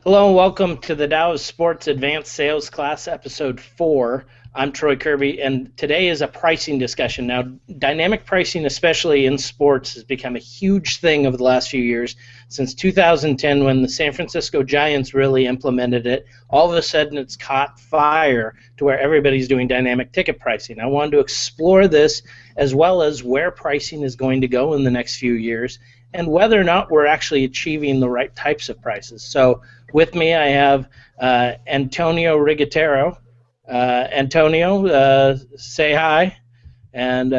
Hello and welcome to the Dow Sports Advanced Sales Class, Episode 4. I'm Troy Kirby, and today is a pricing discussion. Now, dynamic pricing, especially in sports, has become a huge thing over the last few years. Since 2010, when the San Francisco Giants really implemented it, all of a sudden it's caught fire to where everybody's doing dynamic ticket pricing. I wanted to explore this as well as where pricing is going to go in the next few years and whether or not we're actually achieving the right types of prices. So with me, I have Antonio Ruggiero. Antonio, say hi and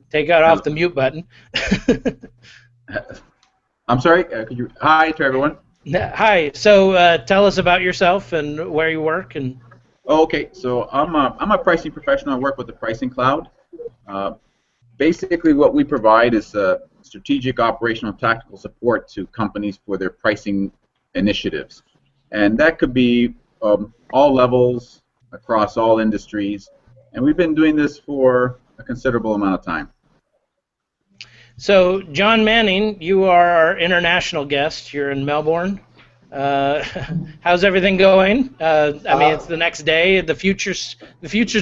take that off the mute button. I'm sorry. Could you? Hi to everyone. Hi. So tell us about yourself and where you work. And okay. So I'm a pricing professional. I work with the Pricing Cloud. Basically, what we provide is strategic, operational, tactical support to companies for their pricing initiatives. And that could be all levels, across all industries, and we've been doing this for a considerable amount of time. So, John Manning, you are our international guest. You're in Melbourne. How's everything going? I mean, it's the next day. The future's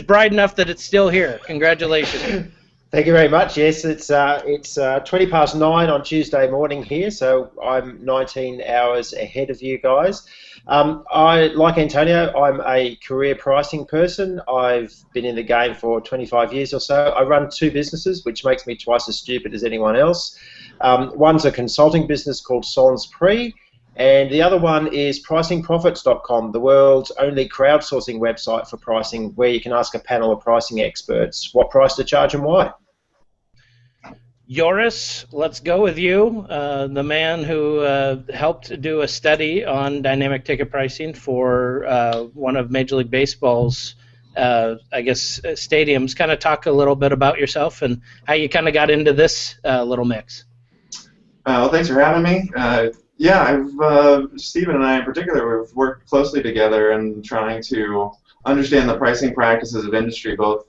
bright enough that it's still here. Congratulations. Thank you very much. Yes, it's 20 past 9 on Tuesday morning here, so I'm 19 hours ahead of you guys. Like Antonio, I'm a career pricing person. I've been in the game for 25 years or so. I run 2 businesses, which makes me twice as stupid as anyone else. One's a consulting business called Sans Prix, and the other one is PricingProphets.com, the world's only crowdsourcing website for pricing, where you can ask a panel of pricing experts what price to charge and why. Joris, let's go with you, the man who helped do a study on dynamic ticket pricing for one of Major League Baseball's, stadiums. Kind of talk a little bit about yourself and how you kind of got into this little mix. Well, thanks for having me. Stephen and I in particular, we've worked closely together in trying to understand the pricing practices of industry, both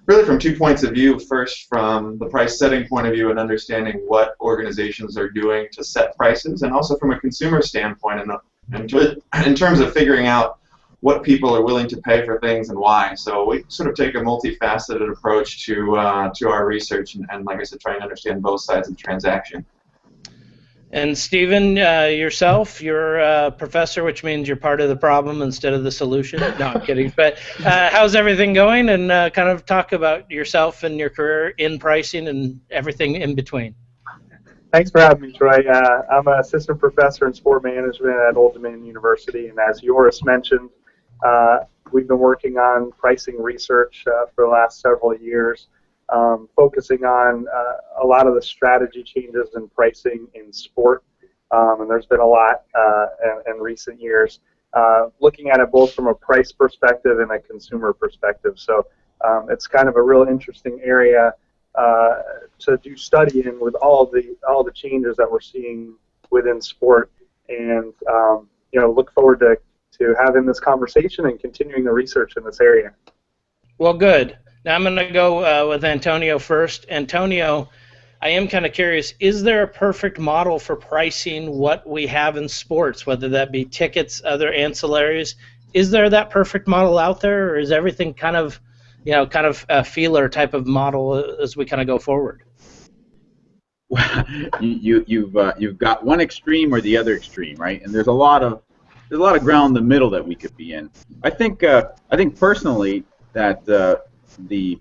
really from 2 points of view. First, from the price setting point of view and understanding what organizations are doing to set prices, and also from a consumer standpoint in terms of figuring out what people are willing to pay for things and why. So we sort of take a multifaceted approach to our research and, like I said, trying to understand both sides of the transaction. And Stephen, yourself, you're a professor, which means you're part of the problem instead of the solution. No, I'm kidding. But how's everything going? And kind of talk about yourself and your career in pricing and everything in between. Thanks for having me, Troy. I'm an assistant professor in sport management at Old Dominion University, and as Joris mentioned, we've been working on pricing research for the last several years. Focusing on a lot of the strategy changes in pricing in sport, and there's been a lot in recent years, looking at it both from a price perspective and a consumer perspective. So it's kind of a real interesting area to do study in with all the changes that we're seeing within sport, and look forward to having this conversation and continuing the research in this area. Well, good. Now I'm going to go with Antonio first. Antonio, I am kind of curious, is there a perfect model for pricing what we have in sports, whether that be tickets, other ancillaries? Is there that perfect model out there, or is everything kind of a feeler type of model as we kind of go forward? Well, you've got one extreme or the other extreme, right? And there's a lot of ground in the middle that we could be in. I think personally that the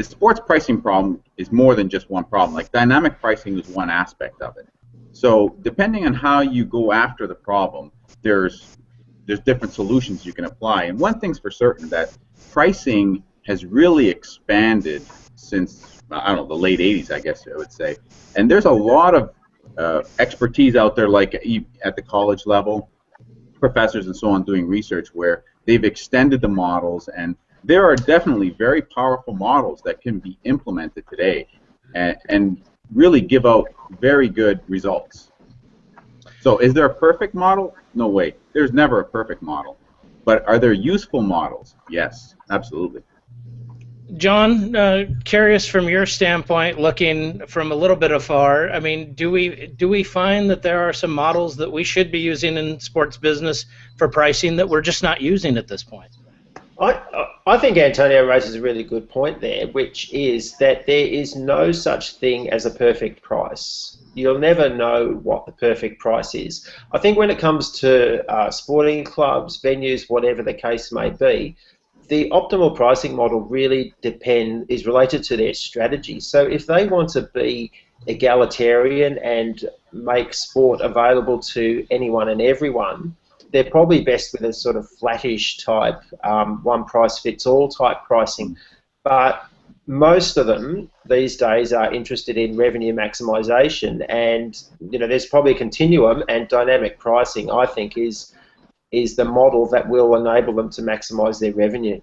sports pricing problem is more than just one problem. Like, dynamic pricing is one aspect of it. So depending on how you go after the problem, there's different solutions you can apply. And one thing's for certain, that pricing has really expanded since, I don't know, the late 80s, I guess I would say. And there's a lot of expertise out there, like at the college level, professors and so on doing research where they've extended the models, and there are definitely very powerful models that can be implemented today and really give out very good results. So is there a perfect model? No way. There's never a perfect model. But are there useful models? Yes, absolutely. Jon, curious from your standpoint, looking from a little bit afar. I mean, do we find that there are some models that we should be using in sports business for pricing that we're just not using at this point? I think Antonio raises a really good point there, which is that there is no such thing as a perfect price. You'll never know what the perfect price is. I think when it comes to sporting clubs, venues, whatever the case may be, the optimal pricing model really is related to their strategy. So if they want to be egalitarian and make sport available to anyone and everyone, they're probably best with a sort of flattish type, one price fits all type pricing. But most of them these days are interested in revenue maximization, and there's probably a continuum, and dynamic pricing, I think, is the model that will enable them to maximize their revenue.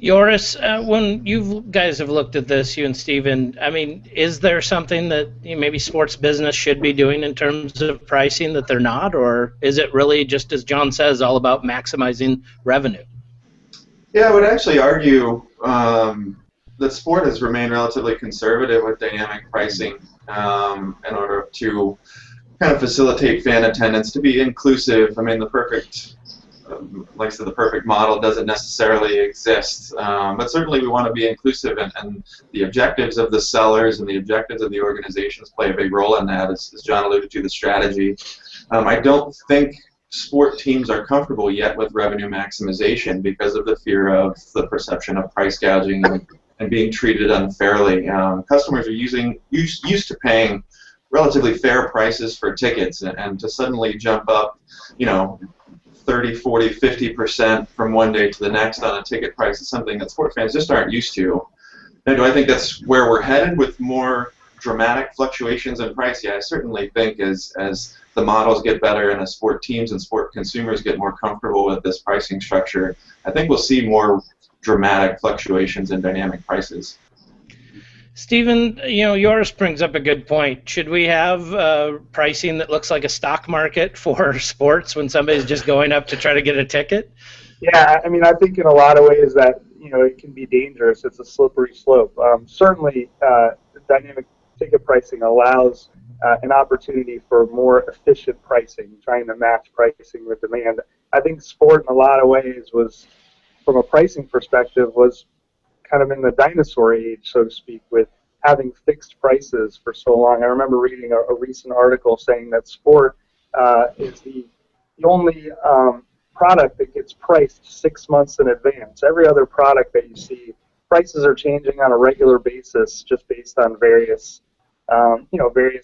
Joris, when you guys have looked at this, you and Stephen, I mean, is there something that maybe sports business should be doing in terms of pricing that they're not, or is it really just, as Jon says, all about maximizing revenue? Yeah, I would actually argue that sport has remained relatively conservative with dynamic pricing in order to kind of facilitate fan attendance, to be inclusive. I mean, the perfect model doesn't necessarily exist, but certainly we want to be inclusive, and the objectives of the sellers and the objectives of the organizations play a big role in that, as Jon alluded to, the strategy. I don't think sport teams are comfortable yet with revenue maximization because of the fear of the perception of price gouging and being treated unfairly. Customers are used to paying relatively fair prices for tickets, and to suddenly jump up, 30, 40, 50% from one day to the next on a ticket price is something that sport fans just aren't used to. And do I think that's where we're headed with more dramatic fluctuations in price? Yeah, I certainly think as the models get better and as sport teams and sport consumers get more comfortable with this pricing structure, I think we'll see more dramatic fluctuations in dynamic prices. Stephen, Joris brings up a good point. Should we have pricing that looks like a stock market for sports when somebody's just going up to try to get a ticket? Yeah, I mean, I think in a lot of ways that, it can be dangerous. It's a slippery slope. Certainly, dynamic ticket pricing allows an opportunity for more efficient pricing, trying to match pricing with demand. I think sport in a lot of ways was, from a pricing perspective, was kind of in the dinosaur age, so to speak, with having fixed prices for so long. I remember reading a recent article saying that sport is the only product that gets priced 6 months in advance. Every other product that you see, prices are changing on a regular basis just based on various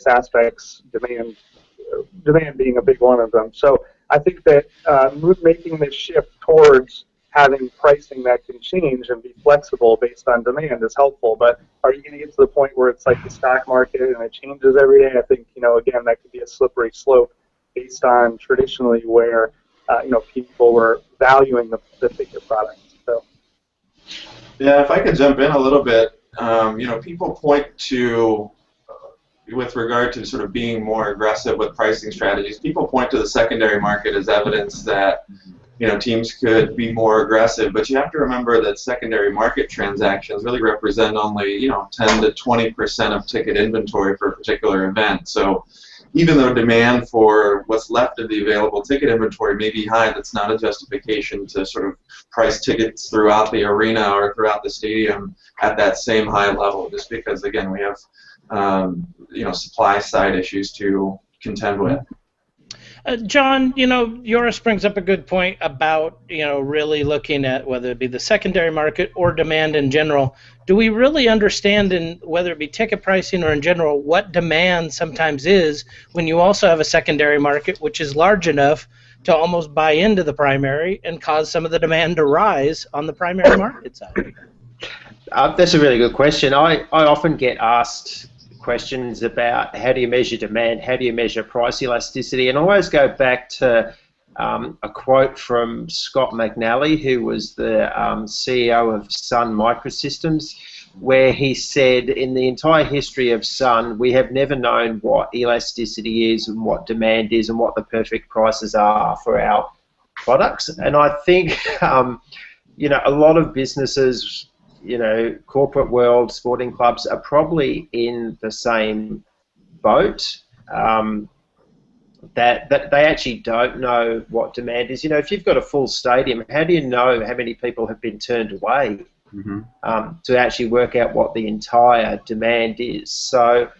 aspects, demand being a big one of them. So I think that making this shift towards having pricing that can change and be flexible based on demand is helpful. But are you going to get to the point where it's like the stock market and it changes every day? I think, again, that could be a slippery slope based on traditionally where, people were valuing the ticket product. So. Yeah, if I could jump in a little bit, people point to, with regard to sort of being more aggressive with pricing strategies, people point to the secondary market as evidence that teams could be more aggressive, but you have to remember that secondary market transactions really represent only 10 to 20% of ticket inventory for a particular event. So even though demand for what's left of the available ticket inventory may be high, that's not a justification to sort of price tickets throughout the arena or throughout the stadium at that same high level, just because, again, we have supply side issues to contend with. Jon, Joris brings up a good point about, really looking at whether it be the secondary market or demand in general. Do we really understand, in whether it be ticket pricing or in general, what demand sometimes is when you also have a secondary market which is large enough to almost buy into the primary and cause some of the demand to rise on the primary market side? That's a really good question. I often get asked questions about how do you measure demand, how do you measure price elasticity, and I always go back to a quote from Scott McNally, who was the CEO of Sun Microsystems, where he said, in the entire history of Sun, we have never known what elasticity is and what demand is and what the perfect prices are for our products. And I think you know, a lot of businesses, you know, corporate world, sporting clubs are probably in the same boat. That they actually don't know what demand is. You know, if you've got a full stadium, how do you know how many people have been turned away to actually work out what the entire demand is? So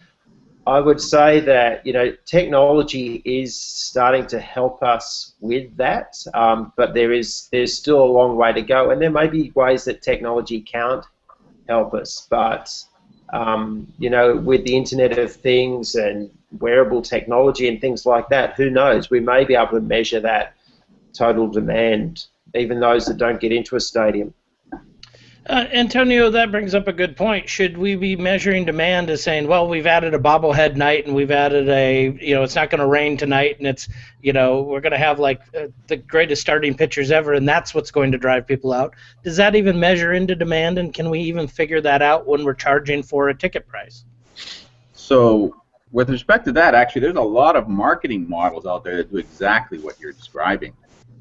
I would say that, you know, technology is starting to help us with that, but there's still a long way to go, and there may be ways that technology can't help us, but you know, with the Internet of Things and wearable technology and things like that, who knows? We may be able to measure that total demand, even those that don't get into a stadium. Antonio, that brings up a good point. Should we be measuring demand as saying, well, we've added a bobblehead night and we've added it's not going to rain tonight and it's, we're going to have like the greatest starting pitchers ever and that's what's going to drive people out? Does that even measure into demand, and can we even figure that out when we're charging for a ticket price? So with respect to that, actually, there's a lot of marketing models out there that do exactly what you're describing.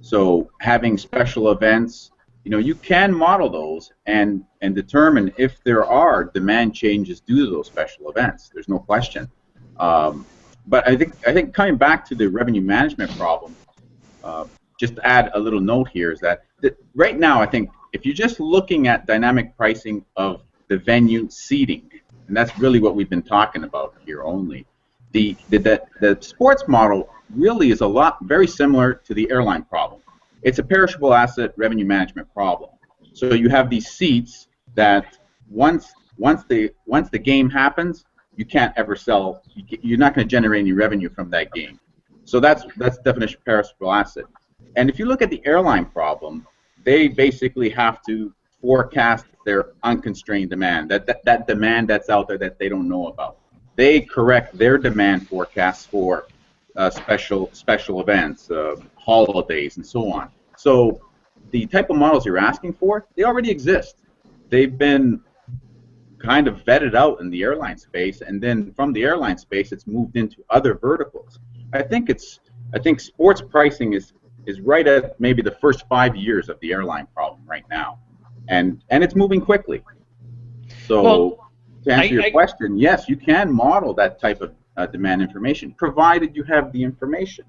So having special events, you can model those and determine if there are demand changes due to those special events. There's no question. But I think coming back to the revenue management problem, just to add a little note here is that right now, I think if you're just looking at dynamic pricing of the venue seating, and that's really what we've been talking about here only, the sports model really is very similar to the airline problem. It's a perishable asset revenue management problem. So you have these seats that once the game happens, you can't ever sell. You're not going to generate any revenue from that game. So that's the definition of perishable asset. And if you look at the airline problem, they basically have to forecast their unconstrained demand, that demand that's out there that they don't know about. They correct their demand forecasts for special events, holidays, and so on. So the type of models you're asking for, they already exist. They've been kind of vetted out in the airline space, and then from the airline space, it's moved into other verticals. I think sports pricing is right at maybe the first 5 years of the airline problem right now, and it's moving quickly. So to answer your question, yes, you can model that type of demand information, provided you have the information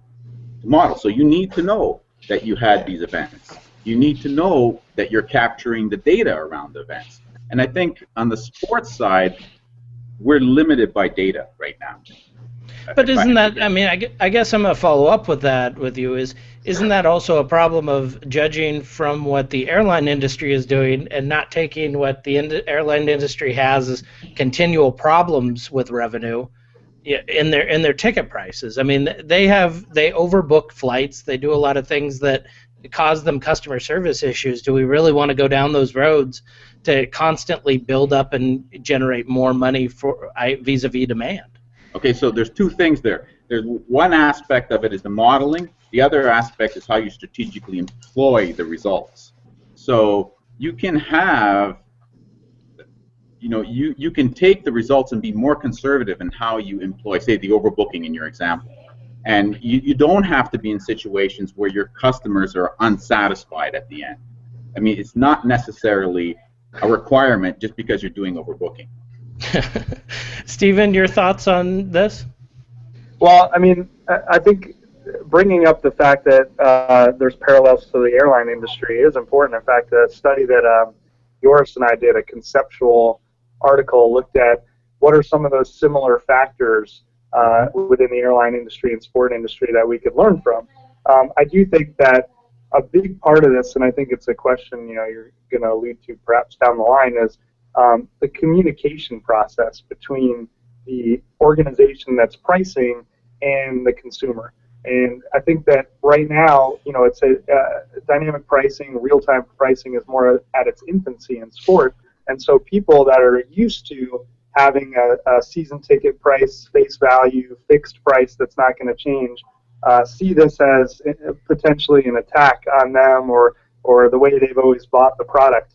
to model. So you need to know that you had these events. You need to know that you're capturing the data around the events. And I think on the sports side, we're limited by data right now. But isn't that, I guess I'm going to follow up with that with you, isn't that also a problem of judging from what the airline industry is doing and not taking what the airline industry has as continual problems with revenue in their ticket prices? I mean, they overbook flights. They do a lot of things that cause them customer service issues. Do we really want to go down those roads to constantly build up and generate more money for vis-a-vis demand? Okay, so there's two things there. There's one aspect of it is the modeling. The other aspect is how you strategically employ the results. So you can have, you can take the results and be more conservative in how you employ, say, the overbooking in your example. And you don't have to be in situations where your customers are unsatisfied at the end. I mean, it's not necessarily a requirement just because you're doing overbooking. Stephen, your thoughts on this? Well, I think bringing up the fact that there's parallels to the airline industry is important. In fact, a study that Joris and I did, a conceptual article, looked at what are some of those similar factors within the airline industry and sport industry that we could learn from. I do think that a big part of this, and I think it's a question you're going to allude to perhaps down the line, is the communication process between the organization that's pricing and the consumer. And I think that right now, it's dynamic pricing, real-time pricing is more at its infancy in sport. And so people that are used to having a season ticket price, face value, fixed price that's not going to change, see this as potentially an attack on them or the way they've always bought the product.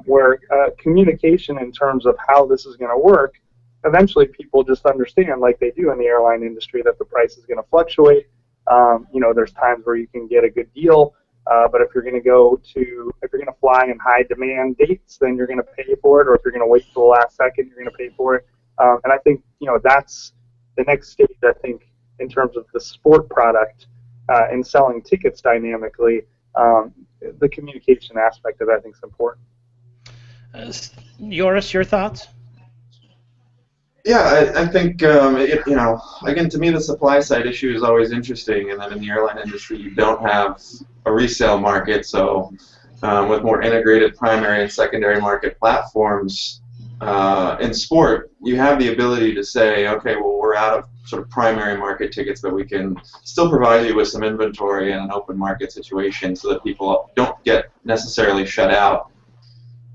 Where communication in terms of how this is going to work, eventually people just understand, like they do in the airline industry, that the price is going to fluctuate. There's times where you can get a good deal But if you're going to fly in high demand dates, then you're going to pay for it. Or if you're going to wait till the last second, you're going to pay for it. And I think that's the next stage. I think in terms of the sport product and selling tickets dynamically, the communication aspect of it, I think, is important. Joris, your thoughts? Yeah, I think, again, to me, the supply side issue is always interesting, and then in the airline industry, you don't have a resale market, so with more integrated primary and secondary market platforms in sport, you have the ability to say, okay, well, we're out of sort of primary market tickets, but we can still provide you with some inventory in an open market situation so that people don't get necessarily shut out.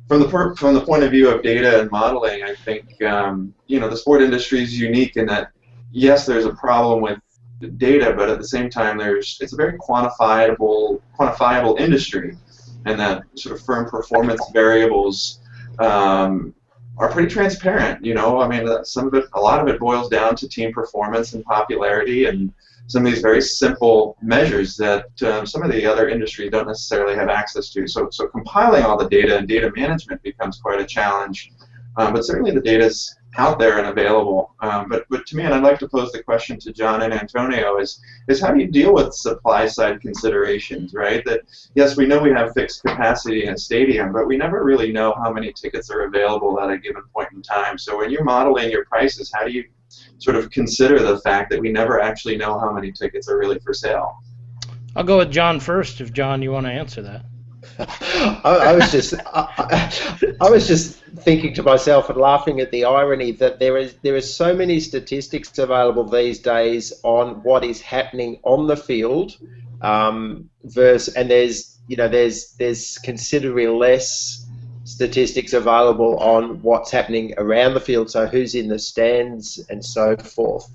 From the point of view of data and modeling, I think the sport industry is unique in that, yes, there's a problem with the data, but at the same time, it's a very quantifiable industry, and that sort of firm performance variables are pretty transparent. I mean, a lot of it boils down to team performance and popularity, and some of these very simple measures that some of the other industries don't necessarily have access to. So compiling all the data and data management becomes quite a challenge. But certainly the data's out there and available. But to me, and I'd like to pose the question to Jon and Antonio, is how do you deal with supply side considerations, right? That yes, we know we have fixed capacity in a stadium, but we never really know how many tickets are available at a given point in time. So when you're modeling your prices, how do you sort of consider the fact that we never actually know how many tickets are really for sale? I'll go with Jon first, if Jon, you want to answer that. I was just thinking to myself and laughing at the irony that there is so many statistics available these days on what is happening on the field, and there's considerably less statistics available on what's happening around the field, so who's in the stands and so forth.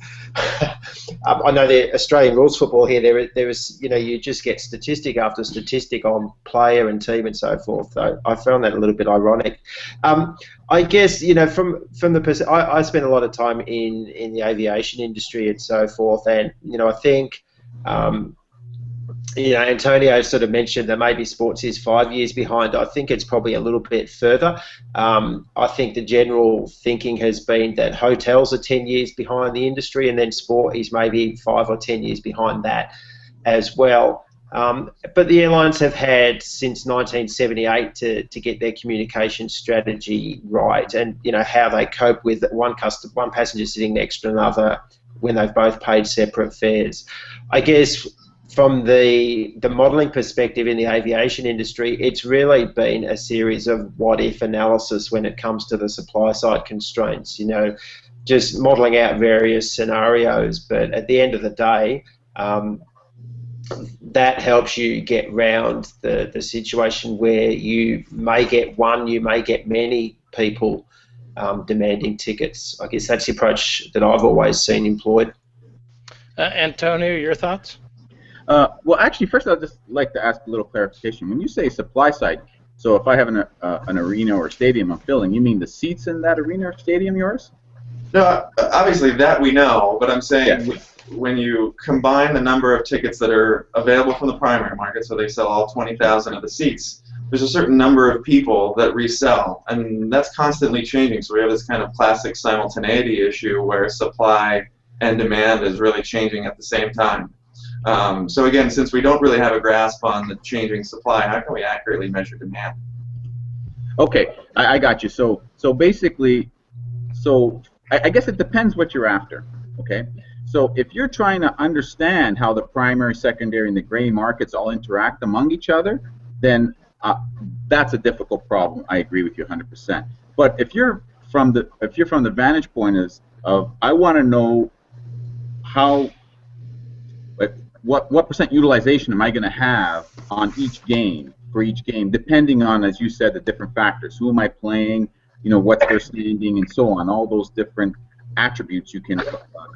I know the Australian rules football here, there is you just get statistic after statistic on player and team and so forth. So I found that a little bit ironic. I guess from the I spent a lot of time in the aviation industry and so forth, and I think Antonio sort of mentioned that maybe sports is 5 years behind. I think it's probably a little bit further. I think the general thinking has been that hotels are 10 years behind the industry, and then sport is maybe 5 or 10 years behind that as well. But the airlines have had since 1978 to get their communication strategy right, and how they cope with one passenger sitting next to another when they've both paid separate fares. I guess from the modelling perspective in the aviation industry, it's really been a series of what-if analysis when it comes to the supply-side constraints, just modelling out various scenarios. But at the end of the day, that helps you get round the situation where you may get one, you may get many people demanding tickets. I guess that's the approach that I've always seen employed. Antonio, your thoughts? Well, actually, first I'd just like to ask a little clarification. When you say supply side, so if I have an arena or stadium I'm filling, you mean the seats in that arena or stadium, Joris? No, obviously that we know, but I'm saying when you combine the number of tickets that are available from the primary market, so they sell all 20,000 of the seats, there's a certain number of people that resell, and that's constantly changing. So we have this kind of classic simultaneity issue where supply and demand is really changing at the same time. So again, since we don't really have a grasp on the changing supply, how can we accurately measure demand? Okay, I got you. So basically, I guess it depends what you're after. Okay, so if you're trying to understand how the primary, secondary, and the gray markets all interact among each other, then that's a difficult problem. I agree with you 100%. But if you're from the vantage point of I want to know how. What percent utilization am I going to have on each game, for each game, depending on, as you said, the different factors. Who am I playing, what's their standing, and so on. All those different attributes you can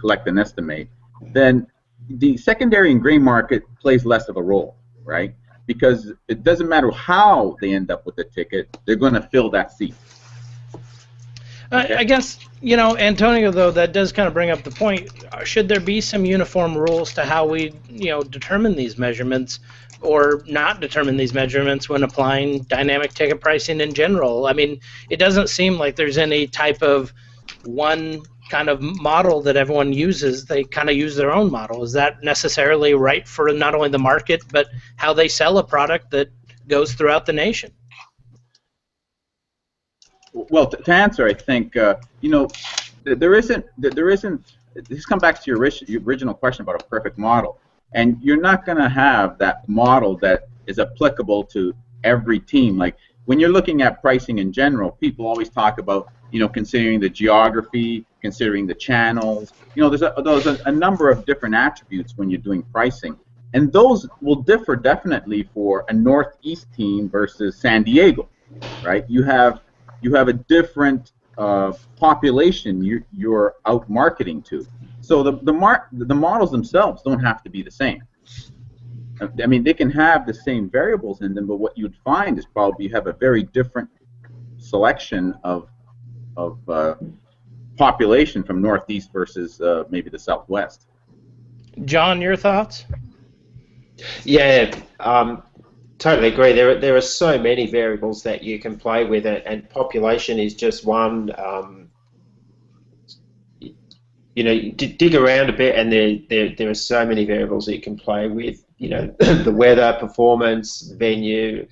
collect and estimate. Then the secondary and gray market plays less of a role, right? Because it doesn't matter how they end up with the ticket, they're going to fill that seat. I guess, Antonio, though, that does kind of bring up the point. Should there be some uniform rules to how we, determine these measurements or not determine these measurements when applying dynamic ticket pricing in general? I mean, it doesn't seem like there's any type of one kind of model that everyone uses. They kind of use their own model. Is that necessarily right for not only the market, but how they sell a product that goes throughout the nation? Well, to answer, I think there isn't. This comes back to your original question about a perfect model, and you're not going to have that model that is applicable to every team. Like when you're looking at pricing in general, people always talk about considering the geography, considering the channels. There's a number of different attributes when you're doing pricing, and those will differ definitely for a Northeast team versus San Diego, right? You have a different population you're out marketing to. So the models themselves don't have to be the same. I mean, they can have the same variables in them, but what you'd find is probably you have a very different selection of population from Northeast versus maybe the Southwest. John, your thoughts? Yeah, totally agree. There are so many variables that you can play with, and population is just one. Dig around a bit, and there are so many variables that you can play with. The weather, performance, venue,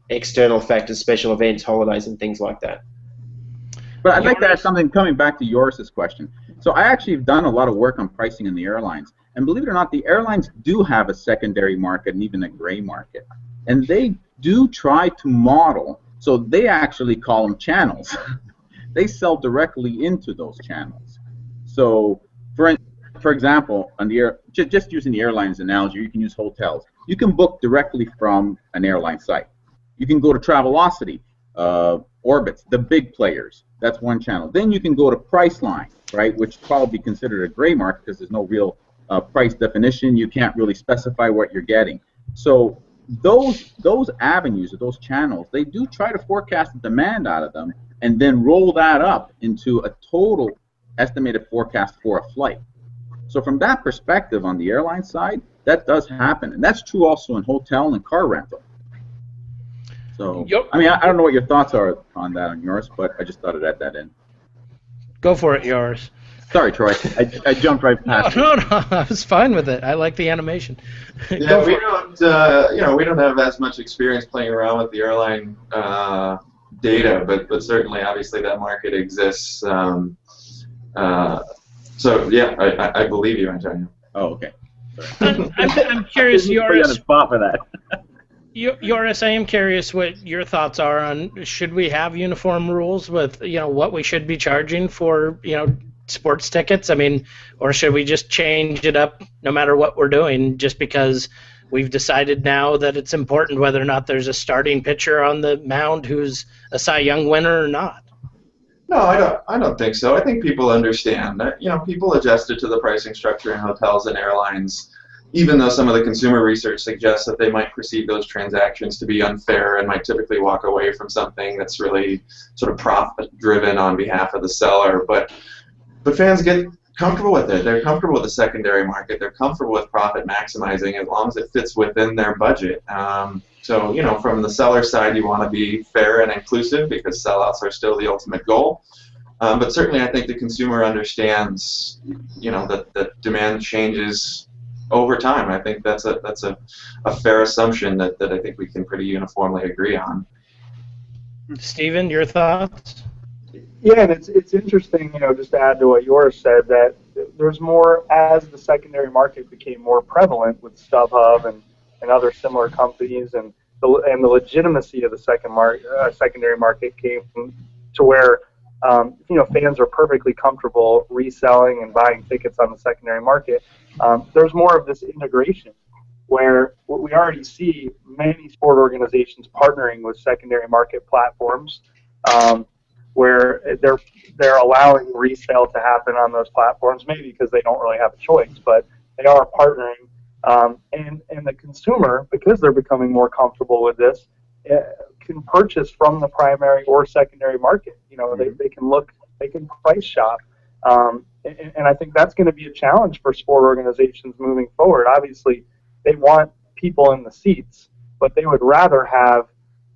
external factors, special events, holidays, and things like that. But I'd like to add something coming back to Joris's question. So I actually have done a lot of work on pricing in the airlines. And believe it or not, the airlines do have a secondary market and even a gray market. And they do try to model, so they actually call them channels. They sell directly into those channels. So, for example, on the just using the airlines analogy, you can use hotels. You can book directly from an airline site. You can go to Travelocity, Orbitz, the big players. That's one channel. Then you can go to Priceline, right, which is probably considered a gray market because there's no real price definition. You can't really specify what you're getting. So those avenues or those channels, they do try to forecast the demand out of them and then roll that up into a total estimated forecast for a flight. So from that perspective on the airline side, that does happen. And that's true also in hotel and car rental. So, yep. I mean, I don't know what your thoughts are on that on yours, but I just thought I'd add that in. Go for it, Joris. Sorry, Troy. I jumped right past. No, I was fine with it. I like the animation. Yeah, we don't have as much experience playing around with the airline data, but certainly, obviously, that market exists. So yeah, I believe you, Antonio. Oh, okay. I'm curious, Joris. Put you on the spot for that. Joris, I am curious what your thoughts are on should we have uniform rules with what we should be charging for sports tickets? I mean, or should we just change it up no matter what we're doing just because we've decided now that it's important whether or not there's a starting pitcher on the mound who's a Cy Young winner or not? No, I don't think so. I think people understand that people adjusted to the pricing structure in hotels and airlines, even though some of the consumer research suggests that they might perceive those transactions to be unfair and might typically walk away from something that's really sort of profit-driven on behalf of the seller. But fans get comfortable with it. They're comfortable with the secondary market. They're comfortable with profit maximizing as long as it fits within their budget. So, from the seller side, you want to be fair and inclusive because sellouts are still the ultimate goal. But certainly, I think the consumer understands, that demand changes over time. I think that's a fair assumption that I think we can pretty uniformly agree on. Stephen, your thoughts? Yeah, and it's interesting, just to add to what Joris said, that there's more as the secondary market became more prevalent with StubHub and other similar companies, and the legitimacy of the secondary market came to where fans are perfectly comfortable reselling and buying tickets on the secondary market. There's more of this integration where we already see many sport organizations partnering with secondary market platforms, where they're allowing resale to happen on those platforms, maybe because they don't really have a choice, but they are partnering. And the consumer, because they're becoming more comfortable with this, can purchase from the primary or secondary market. You know, they can look, they can price shop. And I think that's going to be a challenge for sport organizations moving forward. Obviously, they want people in the seats, but they would rather have,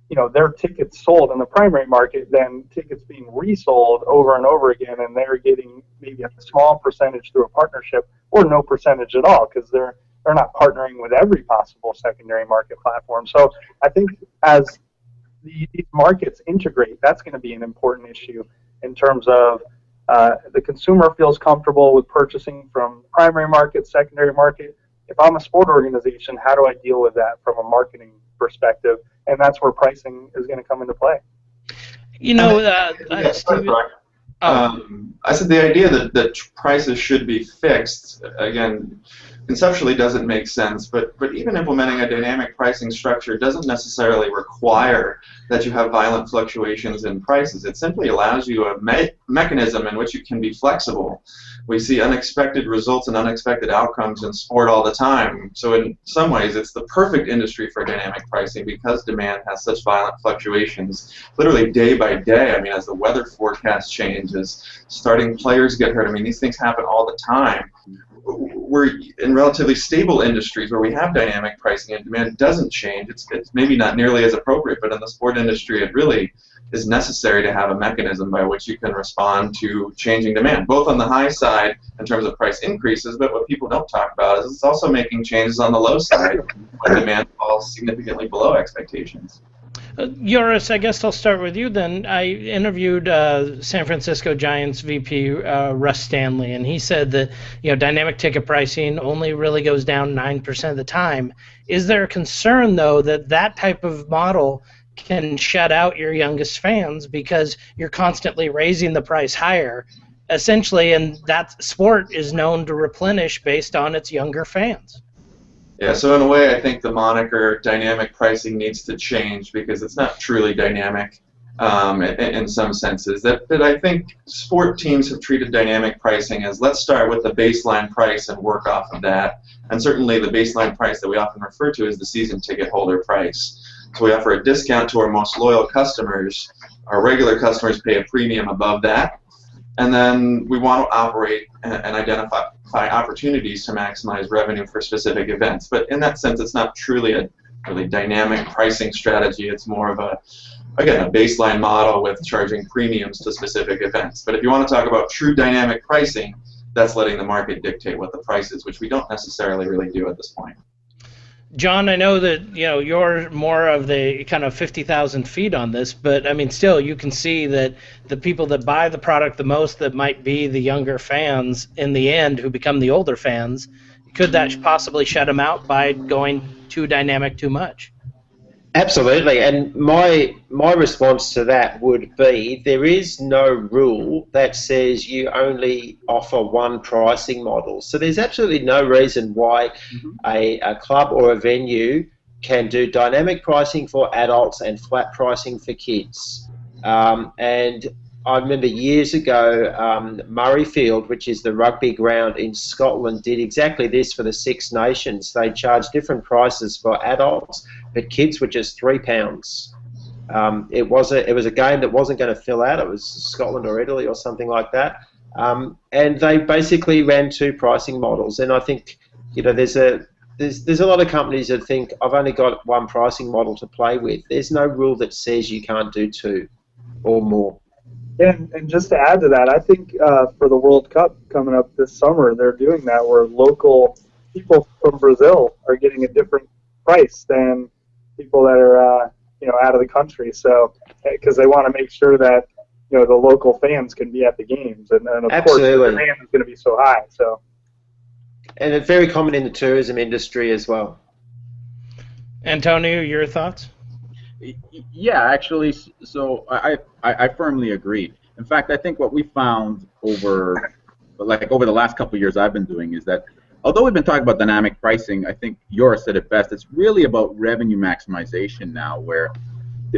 you know, their tickets sold in the primary market than tickets being resold over and over again, and they're getting maybe a small percentage through a partnership or no percentage at all, because they're not partnering with every possible secondary market platform. So I think as these markets integrate, that's going to be an important issue in terms of the consumer feels comfortable with purchasing from primary market, secondary market. If I'm a sport organization, how do I deal with that from a marketing perspective? And that's where pricing is going to come into play. You know, Steven, I said the idea that prices should be fixed, again, conceptually doesn't make sense, but even implementing a dynamic pricing structure doesn't necessarily require that you have violent fluctuations in prices. It simply allows you a mechanism in which you can be flexible. We see unexpected results and unexpected outcomes in sport all the time. So in some ways, it's the perfect industry for dynamic pricing because demand has such violent fluctuations, literally day by day. I mean, as the weather forecast changes, starting players get hurt. I mean, these things happen all the time. We're in relatively stable industries where we have dynamic pricing and demand doesn't change. It's maybe not nearly as appropriate, but in the sport industry, it really is necessary to have a mechanism by which you can respond to changing demand, both on the high side in terms of price increases, but what people don't talk about is it's also making changes on the low side when demand falls significantly below expectations. Joris, I guess I'll start with you then. I interviewed San Francisco Giants VP Russ Stanley, and he said that, you know, dynamic ticket pricing only really goes down 9% of the time. Is there a concern, though, that that type of model can shut out your youngest fans because you're constantly raising the price higher, essentially, and that sport is known to replenish based on its younger fans? Yeah, so in a way, I think the moniker dynamic pricing needs to change because it's not truly dynamic in some senses. That I think sport teams have treated dynamic pricing as let's start with the baseline price and work off of that. And certainly the baseline price that we often refer to is the season ticket holder price. So we offer a discount to our most loyal customers. Our regular customers pay a premium above that. And then we want to operate and identify opportunities to maximize revenue for specific events. But in that sense, it's not truly a really dynamic pricing strategy. It's more of again, a baseline model with charging premiums to specific events. But if you want to talk about true dynamic pricing, that's letting the market dictate what the price is, which we don't necessarily really do at this point. John, I know that, you know, you're more of the kind of 50,000 feet on this, but I mean, still, you can see that the people that buy the product the most, that might be the younger fans in the end, who become the older fans, could that possibly shut them out by going too dynamic too much? Absolutely, and my response to that would be there is no rule that says you only offer one pricing model. So there's absolutely no reason why a club or a venue can do dynamic pricing for adults and flat pricing for kids. And I remember years ago, Murrayfield, which is the rugby ground in Scotland, did exactly this for the Six Nations. They charged different prices for adults, but kids were just £3. It was a game that wasn't going to fill out. It was Scotland or Italy or something like that, and they basically ran two pricing models. And I think, you know, there's a lot of companies that think I've only got one pricing model to play with. There's no rule that says you can't do two or more. And just to add to that, I think for the World Cup coming up this summer, they're doing that where local people from Brazil are getting a different price than people that are you know, out of the country. So because they want to make sure that, you know, the local fans can be at the games, and of Absolutely. course the demand is going to be so high. So, and it's very common in the tourism industry as well. Antonio, your thoughts? Yeah, actually, so I firmly agree. In fact, I think what we found over the last couple of years I've been doing is that although we've been talking about dynamic pricing, I think Joris said it best, it's really about revenue maximization now, where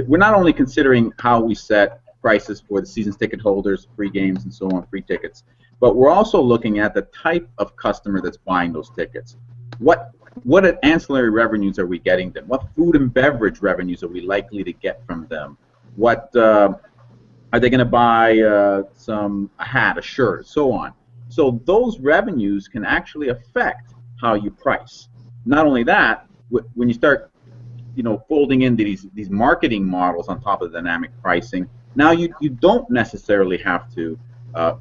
we're not only considering how we set prices for the season's ticket holders, free games and so on, free tickets, but we're also looking at the type of customer that's buying those tickets. What what ancillary revenues are we getting them? What food and beverage revenues are we likely to get from them? What are they going to buy a hat, a shirt, so on? So those revenues can actually affect how you price. Not only that, when you start, folding in these marketing models on top of dynamic pricing, now you don't necessarily have to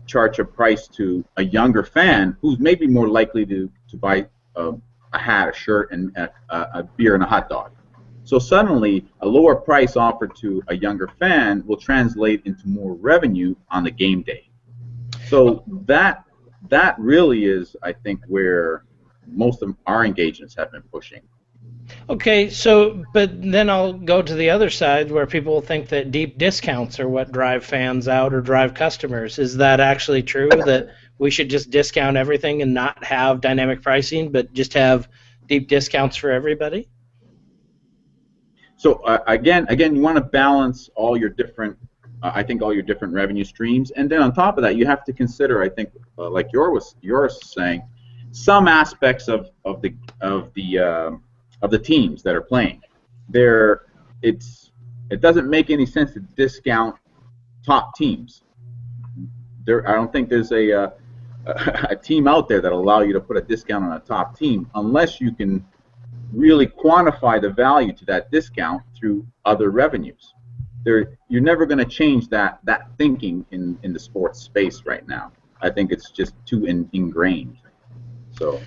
charge a price to a younger fan who's maybe more likely to buy a hat, a shirt, and a beer and a hot dog. So suddenly, a lower price offered to a younger fan will translate into more revenue on the game day. So that really is, I think, where most of our engagements have been pushing. Okay, but then I'll go to the other side where people think that deep discounts are what drive fans out or drive customers. Is that actually true, that we should just discount everything and not have dynamic pricing, but just have deep discounts for everybody? So again, you want to balance all your different, I think, all your different revenue streams, and then on top of that, you have to consider, I think, like Joris was saying, some aspects of the teams that are playing. It doesn't make any sense to discount top teams. I don't think there's a team out there that'll allow you to put a discount on a top team unless you can really quantify the value to that discount through other revenues. You're never going to change that thinking in the sports space right now. I think it's just too ingrained. So,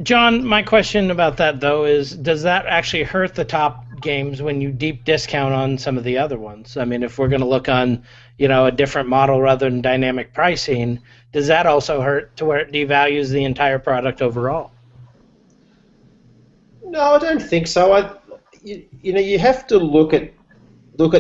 Jon, my question about that, though, is does that actually hurt the top games when you deep discount on some of the other ones? I mean, if we're going to look on, a different model rather than dynamic pricing, does that also hurt to where it devalues the entire product overall? No, I don't think so. You have to look at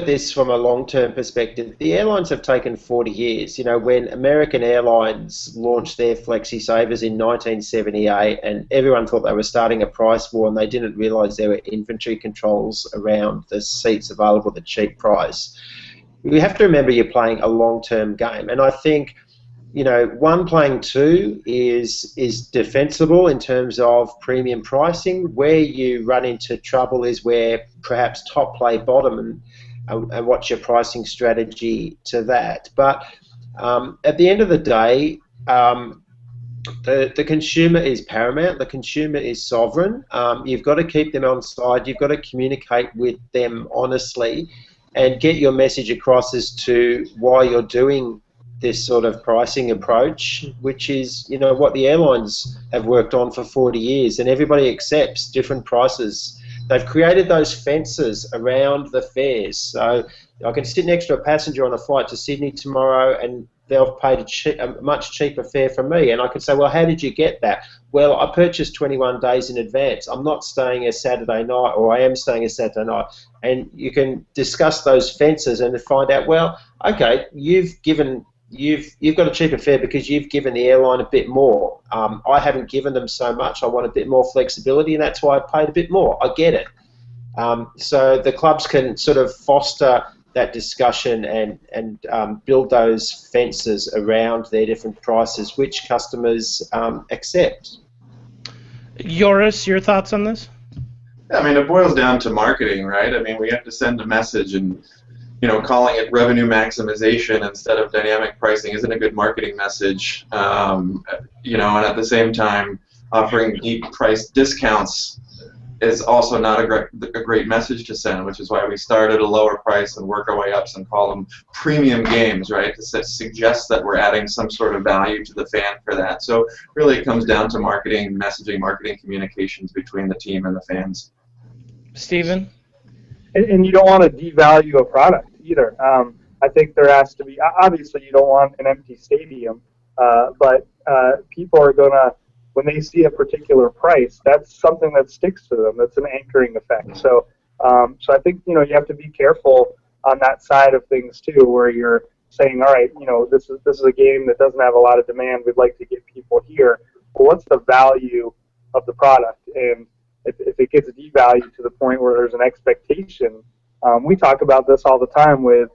this from a long-term perspective. The airlines have taken 40 years. When American Airlines launched their Flexi Savers in 1978, and everyone thought they were starting a price war, and they didn't realize there were inventory controls around the seats available at a cheap price. You have to remember you're playing a long-term game, and I think one playing two is defensible in terms of premium pricing. Where you run into trouble is where perhaps top play bottom, and what's your pricing strategy to that. But at the end of the day, the consumer is paramount. The consumer is sovereign. You've got to keep them on side. You've got to communicate with them honestly and get your message across as to why you're doing this sort of pricing approach, which is what the airlines have worked on for 40 years, and everybody accepts different prices. They've created those fences around the fares. So I can sit next to a passenger on a flight to Sydney tomorrow, and they'll pay a much cheaper fare from me. And I can say, well, how did you get that? Well, I purchased 21 days in advance. I'm not staying a Saturday night, or I am staying a Saturday night. And you can discuss those fences and find out, well, okay, you've got a cheaper fare because you've given the airline a bit more. I haven't given them so much. I want a bit more flexibility, and that's why I paid a bit more. I get it. So the clubs can sort of foster that discussion and build those fences around their different prices, which customers accept. Joris, your thoughts on this? I mean, it boils down to marketing, right? I mean, we have to send a message, and calling it revenue maximization instead of dynamic pricing isn't a good marketing message. And at the same time, offering deep price discounts is also not a great message to send, which is why we start at a lower price and work our way up and call them premium games, right? To suggest that we're adding some sort of value to the fan for that. So really it comes down to marketing, messaging, marketing communications between the team and the fans. Stephen? And you don't want to devalue a product either. I think there has to be, obviously you don't want an empty stadium, but people are going to, when they see a particular price, that's something that sticks to them. That's an anchoring effect. So I think, you have to be careful on that side of things too, where you're saying, all right, this is a game that doesn't have a lot of demand. We'd like to get people here. Well, what's the value of the product? And if it gets devalued to the point where there's an expectation, we talk about this all the time with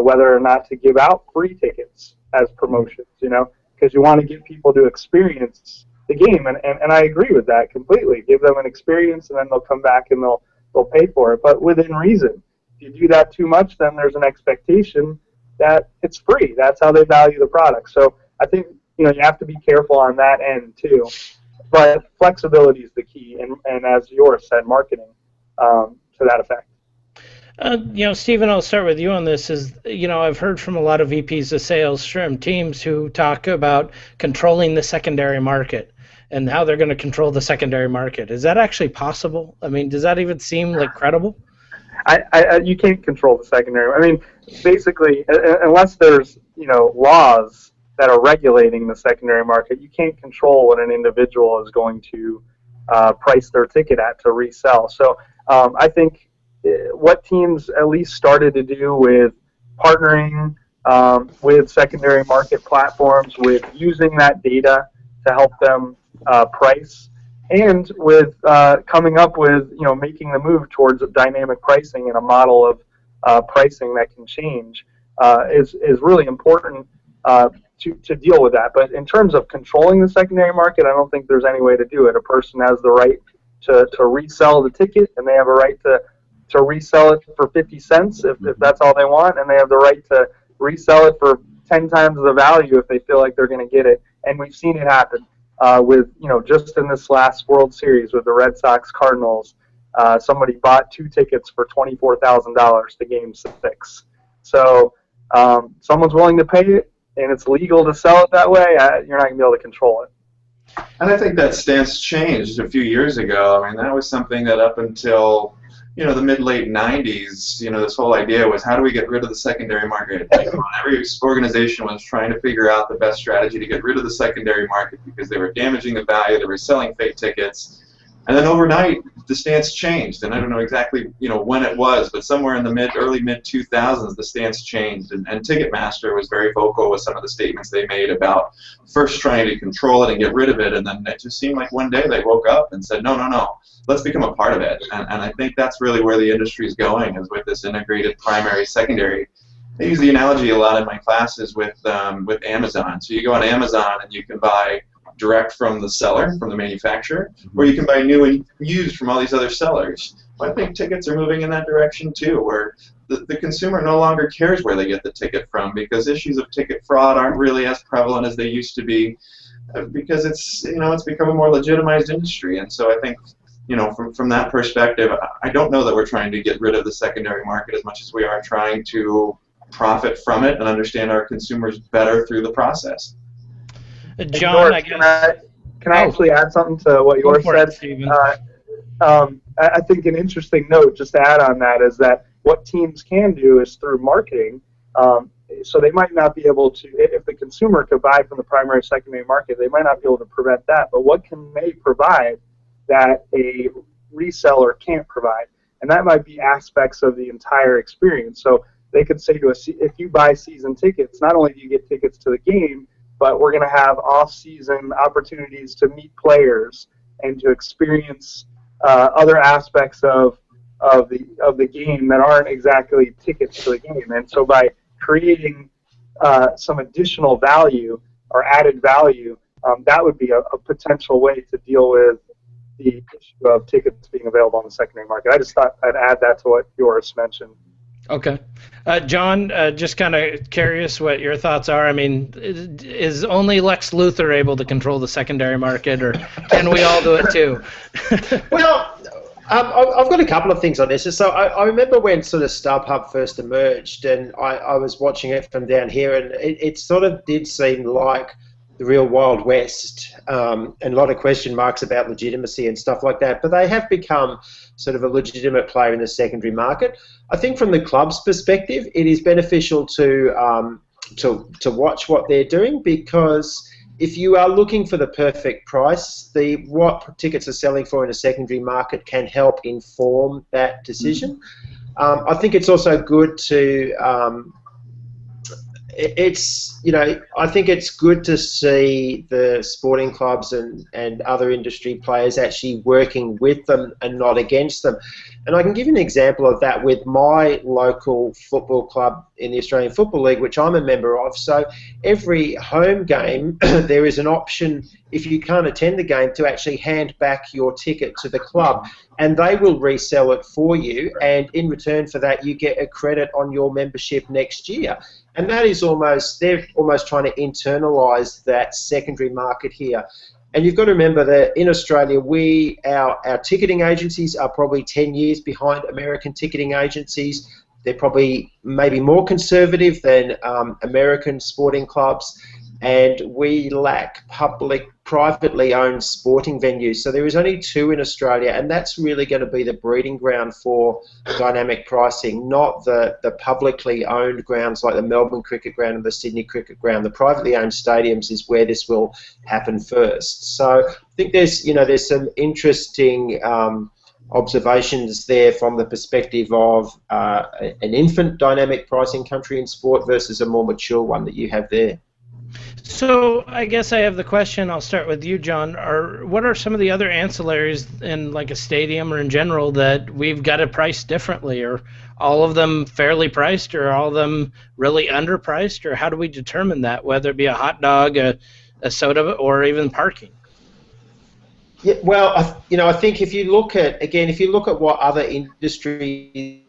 whether or not to give out free tickets as promotions, because you want to get people to experience the game. And I agree with that completely. Give them an experience, and then they'll come back and they'll pay for it, but within reason. If you do that too much, then there's an expectation that it's free. That's how they value the product. So I think you have to be careful on that end too. But flexibility is the key, and as Joris said, marketing to that effect. Stephen, I'll start with you on this. I've heard from a lot of VPs of sales from teams who talk about controlling the secondary market and how they're going to control the secondary market. Is that actually possible? I mean, does that even seem like credible? You can't control the secondary. I mean, basically, unless there's laws that are regulating the secondary market, you can't control what an individual is going to price their ticket at to resell. So I think what teams at least started to do with partnering with secondary market platforms, with using that data to help them price, and with coming up with making the move towards dynamic pricing and a model of pricing that can change is really important to deal with that. But in terms of controlling the secondary market, I don't think there's any way to do it. A person has the right to resell the ticket, and they have a right to resell it for 50 cents if that's all they want, and they have the right to resell it for 10 times the value if they feel like they're going to get it. And we've seen it happen with, just in this last World Series with the Red Sox Cardinals, somebody bought 2 tickets for $24,000 to Game 6. So someone's willing to pay it, and it's legal to sell it that way. You're not going to be able to control it. And I think that stance changed a few years ago. I mean, that was something that up until the mid-late 90s, this whole idea was, how do we get rid of the secondary market? Every organization was trying to figure out the best strategy to get rid of the secondary market because they were damaging the value, they were selling fake tickets. And then overnight, the stance changed, and I don't know exactly when it was, but somewhere in the early mid-2000s, the stance changed, and Ticketmaster was very vocal with some of the statements they made about first trying to control it and get rid of it, and then it just seemed like one day they woke up and said, no, let's become a part of it. And I think that's really where the industry is going, is with this integrated primary, secondary. I use the analogy a lot in my classes with Amazon. So you go on Amazon and you can buy direct from the seller, from the manufacturer, or you can buy new and used from all these other sellers. Well, I think tickets are moving in that direction too, where the consumer no longer cares where they get the ticket from, because issues of ticket fraud aren't really as prevalent as they used to be, because it's become a more legitimized industry. And so I think from that perspective, I don't know that we're trying to get rid of the secondary market as much as we are trying to profit from it and understand our consumers better through the process. John, I guess. Can I actually add something to what Joris said? Stephen. I think an interesting note just to add on that is that what teams can do is through marketing. So they might not be able to, if the consumer could buy from the primary secondary market, they might not be able to prevent that. But what can they provide that a reseller can't provide? And that might be aspects of the entire experience. So they could say to us, if you buy season tickets, not only do you get tickets to the game, but we're going to have off-season opportunities to meet players and to experience other aspects of the game that aren't exactly tickets to the game. And so by creating some additional value or added value, that would be a potential way to deal with the issue of tickets being available on the secondary market. I just thought I'd add that to what Joris mentioned. Okay. John, just kind of curious what your thoughts are. I mean, is only Lex Luthor able to control the secondary market, or can we all do it too? Well, I've got a couple of things on this. So I remember when sort of StubHub first emerged, and I was watching it from down here, and it sort of did seem like the real Wild West, and a lot of question marks about legitimacy and stuff like that. But they have become sort of a legitimate player in the secondary market. I think from the club's perspective, it is beneficial to watch what they're doing, because if you are looking for the perfect price, what tickets are selling for in a secondary market can help inform that decision. I think it's also good to it's, I think it's good to see the sporting clubs and other industry players actually working with them and not against them. And I can give you an example of that with my local football club in the Australian Football League, which I'm a member of. So every home game, there is an option, if you can't attend the game, to actually hand back your ticket to the club, and they will resell it for you, and in return for that you get a credit on your membership next year. And that is they're almost trying to internalise that secondary market here. And you've got to remember that in Australia, our ticketing agencies are probably 10 years behind American ticketing agencies. They're probably maybe more conservative than American sporting clubs. And we lack privately owned sporting venues. So there is only 2 in Australia, and that's really going to be the breeding ground for dynamic pricing, not the publicly owned grounds like the Melbourne Cricket Ground and the Sydney Cricket Ground. The privately owned stadiums is where this will happen first. So I think there's some interesting observations there from the perspective of an infant dynamic pricing country in sport versus a more mature one that you have there. So I guess I have the question. I'll start with you, Jon. What are some of the other ancillaries in like a stadium or in general that we've got to price differently? Or all of them fairly priced, or all of them really underpriced? Or how do we determine that, whether it be a hot dog, a soda, or even parking? Yeah, well, I think if you look at what other industries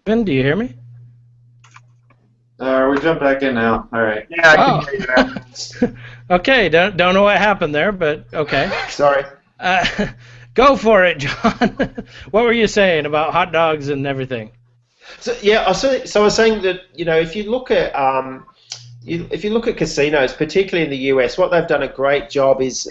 Ben, do you hear me? We jump back in now. All right. Yeah, I can hear you now. Okay, don't know what happened there, but okay. Sorry. Go for it, Jon. What were you saying about hot dogs and everything? So I was saying that if you look at casinos, particularly in the US, what they've done a great job is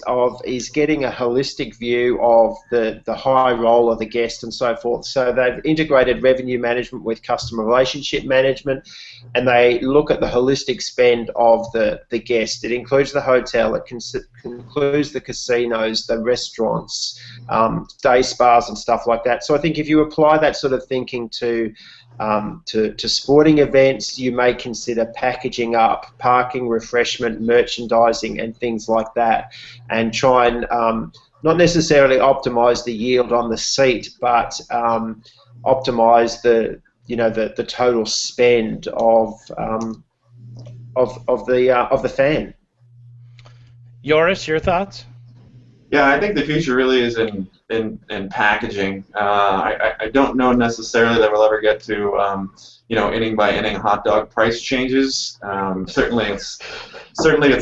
getting a holistic view of the high role of the guest and so forth. So they've integrated revenue management with customer relationship management, and they look at the holistic spend of the guest. It includes the hotel, it includes the casinos, the restaurants, day spas and stuff like that. So I think if you apply that sort of thinking to sporting events, you may consider packaging up parking, refreshment, merchandising, and things like that, and try and not necessarily optimize the yield on the seat, but optimize the total spend of the fan. Joris, your thoughts? Yeah, I think the future really is in packaging. I don't know necessarily that we'll ever get to inning by inning hot dog price changes. Certainly it's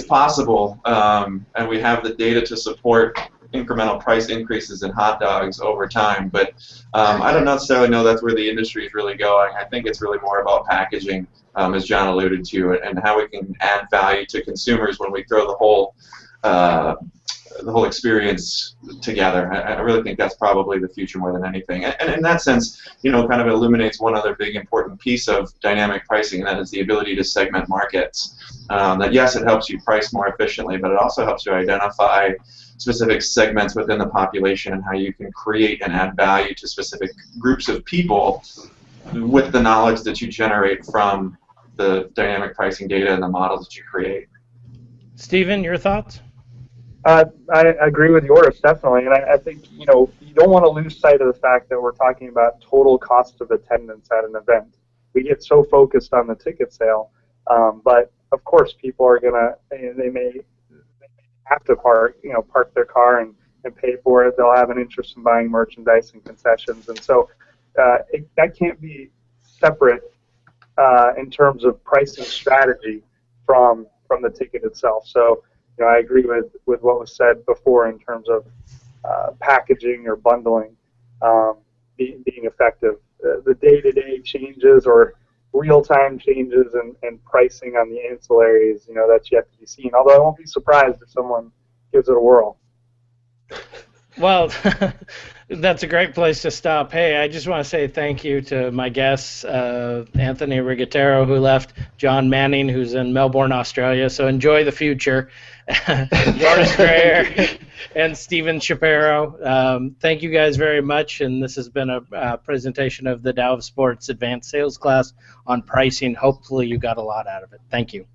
possible, and we have the data to support incremental price increases in hot dogs over time. But I don't necessarily know that's where the industry is really going. I think it's really more about packaging, as Jon alluded to, and how we can add value to consumers when we throw the whole experience together. I really think that's probably the future more than anything. And in that sense, kind of illuminates one other big important piece of dynamic pricing, and that is the ability to segment markets. That yes, it helps you price more efficiently, but it also helps you identify specific segments within the population and how you can create and add value to specific groups of people with the knowledge that you generate from the dynamic pricing data and the models that you create. Stephen, your thoughts? I agree with Joris, definitely, and I think you don't want to lose sight of the fact that we're talking about total cost of attendance at an event. We get so focused on the ticket sale, but of course people are they may have to park their car and pay for it. They'll have an interest in buying merchandise and concessions, and so that can't be separate in terms of pricing strategy from the ticket itself. So, I agree with what was said before in terms of packaging or bundling being effective. The day-to-day changes or real-time changes and pricing on the ancillaries, that's yet to be seen. Although I won't be surprised if someone gives it a whirl. Well, that's a great place to stop. Hey, I just want to say thank you to my guests, Anthony Ruggiero, who left, John Manning, who's in Melbourne, Australia, so enjoy the future, Joris Drayer, and Stephen Shapiro. Thank you guys very much, and this has been a presentation of the Dow of Sports Advanced Sales class on pricing. Hopefully you got a lot out of it. Thank you.